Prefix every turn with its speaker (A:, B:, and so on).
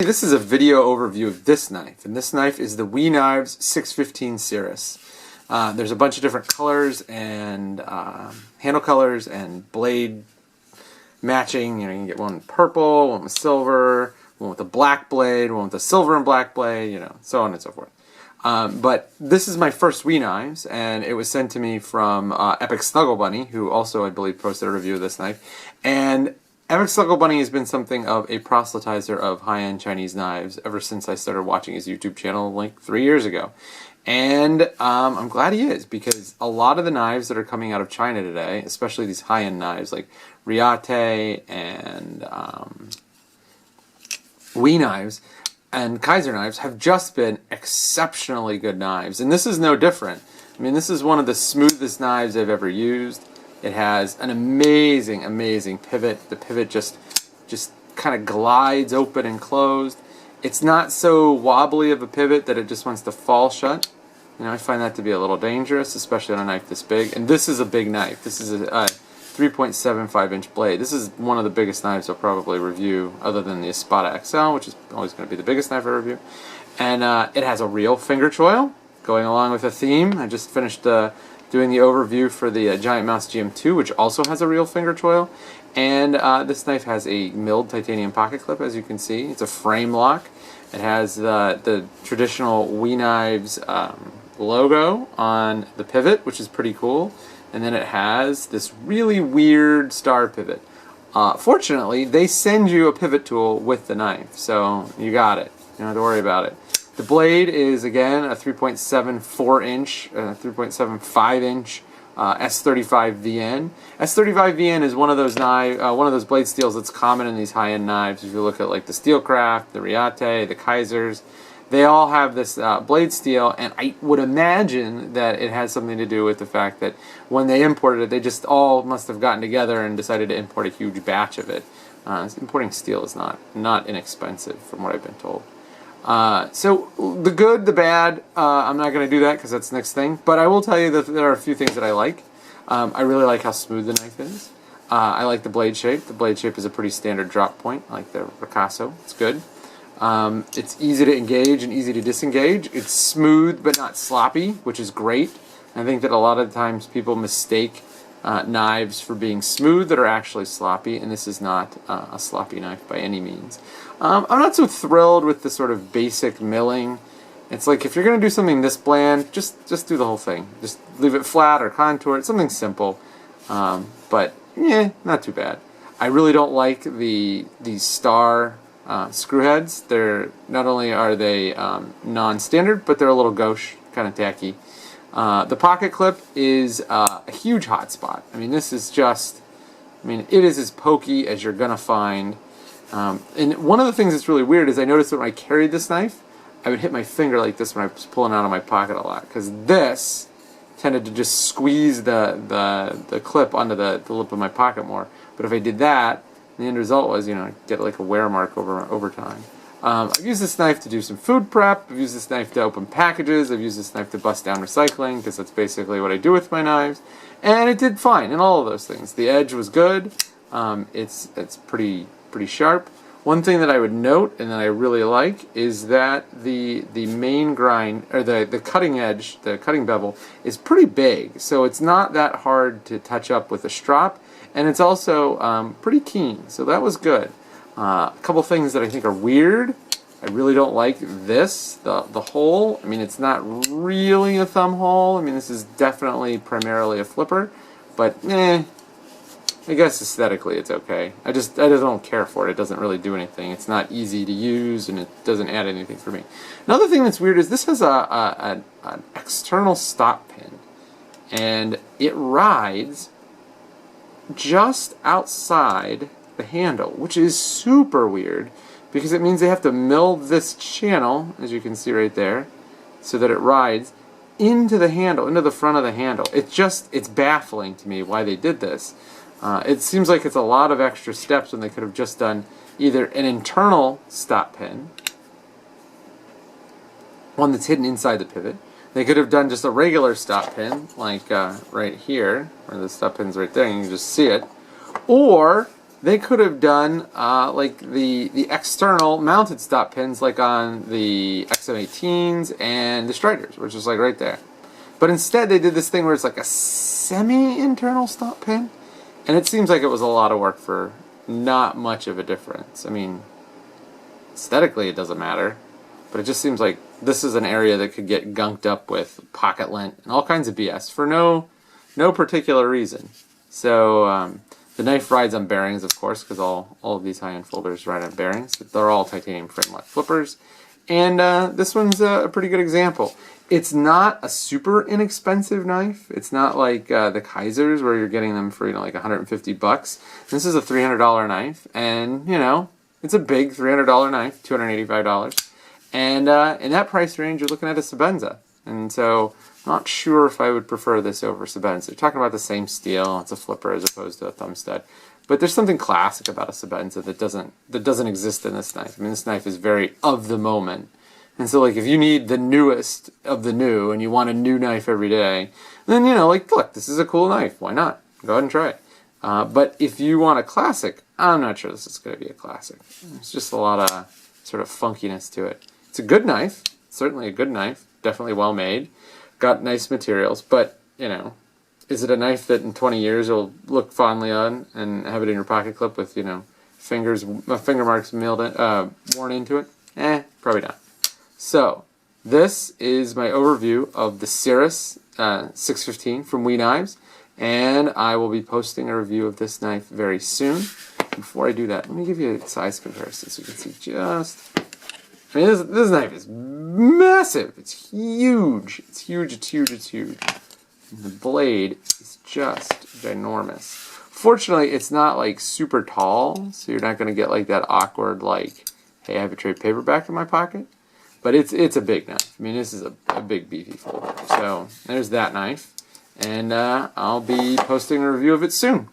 A: This is a video overview of this knife, and this knife is the We Knives 615 Cirrus. There's a bunch of different colors and handle colors and blade matching. You can get one purple, one with silver, one with a black blade, one with a silver and black blade, so on and so forth. But this is my first We Knives, and it was sent to me from Epic Snuggle Bunny, who also, I believe, posted a review of this knife. And Epic Snuggle Bunny has been something of a proselytizer of high-end Chinese knives ever since I started watching his YouTube channel like 3 years ago. And I'm glad he is, because a lot of the knives that are coming out of China today, especially these high-end knives like Riate and We Knives and Kaiser knives, have just been exceptionally good knives. And this is no different. I mean, this is one of the smoothest knives I've ever used. It has an amazing, amazing pivot. The pivot just kind of glides open and closed. It's not so wobbly of a pivot that it just wants to fall shut. I find that to be a little dangerous, especially on a knife this big. And this is a big knife. This is a 3.75-inch blade. This is one of the biggest knives I'll probably review, other than the Espada XL, which is always going to be the biggest knife I review. And it has a real finger choil, going along with a theme. I just finished doing the overview for the Giant Mouse GM2, which also has a real finger choil. And this knife has a milled titanium pocket clip, as you can see. It's a frame lock. It has the traditional We Knives logo on the pivot, which is pretty cool. And then it has this really weird star pivot. Fortunately, they send you a pivot tool with the knife, so you got it. You don't have to worry about it. The blade is, again, a 3.74-inch, 3.75-inch S35VN. S35VN is one of those blade steels that's common in these high-end knives. If you look at like the Steelcraft, the Riate, the Kaisers, they all have this blade steel, and I would imagine that it has something to do with the fact that when they imported it, they just all must have gotten together and decided to import a huge batch of it. Importing steel is not inexpensive, from what I've been told. So the good, the bad, I'm not going to do that because that's the next thing. But I will tell you that there are a few things that I like. I really like how smooth the knife is. I like the blade shape. The blade shape is a pretty standard drop point, like the Ricasso. It's good. It's easy to engage and easy to disengage. It's smooth but not sloppy, which is great. I think that a lot of times people mistake knives for being smooth that are actually sloppy, and this is not a sloppy knife by any means. I'm not so thrilled with the sort of basic milling. It's like, if you're going to do something this bland, just do the whole thing. Just leave it flat or contour it, something simple. But, yeah, not too bad. I really don't like these star screw heads. Not only are they non-standard, but they're a little gauche, kind of tacky. The pocket clip is a huge hotspot. I mean, this is it is as pokey as you're gonna find. And one of the things that's really weird is I noticed that when I carried this knife, I would hit my finger like this when I was pulling out of my pocket a lot, because this tended to just squeeze the clip onto the lip of my pocket more. But if I did that, the end result was, I get like a wear mark over time. I've used this knife to do some food prep. I've used this knife to open packages. I've used this knife to bust down recycling, because that's basically what I do with my knives. And it did fine in all of those things. The edge was good. It's pretty sharp. One thing that I would note and that I really like is that the main grind, or the cutting edge, the cutting bevel, is pretty big. So it's not that hard to touch up with a strop. And it's also pretty keen, so that was good. A couple things that I think are weird. I really don't like this, the hole. I mean, it's not really a thumb hole. I mean, this is definitely primarily a flipper, but I guess aesthetically it's okay. I just don't care for it. It doesn't really do anything. It's not easy to use, and it doesn't add anything for me. Another thing that's weird is this has an external stop pin, and it rides just outside the handle, which is super weird, because it means they have to mill this channel, as you can see right there, so that it rides into the handle, into the front of the handle. It's baffling to me why they did this. It seems like it's a lot of extra steps when they could have just done either an internal stop pin, one that's hidden inside the pivot. They could have done just a regular stop pin, like right here, where the stop pin's right there, and you can just see it. Or they could have done like the external mounted stop pins like on the XM18s and the Striders, which is like right there. But instead they did this thing where it's like a semi-internal stop pin, and it seems like it was a lot of work for not much of a difference. I mean, aesthetically it doesn't matter, but it just seems like this is an area that could get gunked up with pocket lint and all kinds of BS for no particular reason. So the knife rides on bearings, of course, because all of these high-end folders ride on bearings. They're all titanium frame lock flippers. And this one's a pretty good example. It's not a super inexpensive knife. It's not like the Kaisers where you're getting them for, like $150. This is a $300 knife, and, it's a big $300 knife, $285. And in that price range, you're looking at a Sebenza. And so, not sure if I would prefer this over Sebenza. You're talking about the same steel. It's a flipper as opposed to a thumb stud. But there's something classic about a Sebenza that doesn't exist in this knife. I mean, this knife is very of the moment. And so, like, if you need the newest of the new and you want a new knife every day, then, look, this is a cool knife. Why not? Go ahead and try it. But if you want a classic, I'm not sure this is going to be a classic. It's just a lot of sort of funkiness to it. It's a good knife. Certainly a good knife. Definitely well made. Got nice materials. But, is it a knife that in 20 years you'll look fondly on and have it in your pocket clip with, finger marks worn into it? Probably not. So, this is my overview of the Cirrus 615 from We Knives, and I will be posting a review of this knife very soon. Before I do that, let me give you a size comparison so you can see just... I mean, this knife is massive. It's huge. It's huge, it's huge, it's huge. And the blade is just ginormous. Fortunately, it's not like super tall, so you're not going to get like that awkward, like, hey, I have a trade paperback in my pocket. But it's a big knife. I mean, this is a big, beefy folder. So there's that knife. And I'll be posting a review of it soon.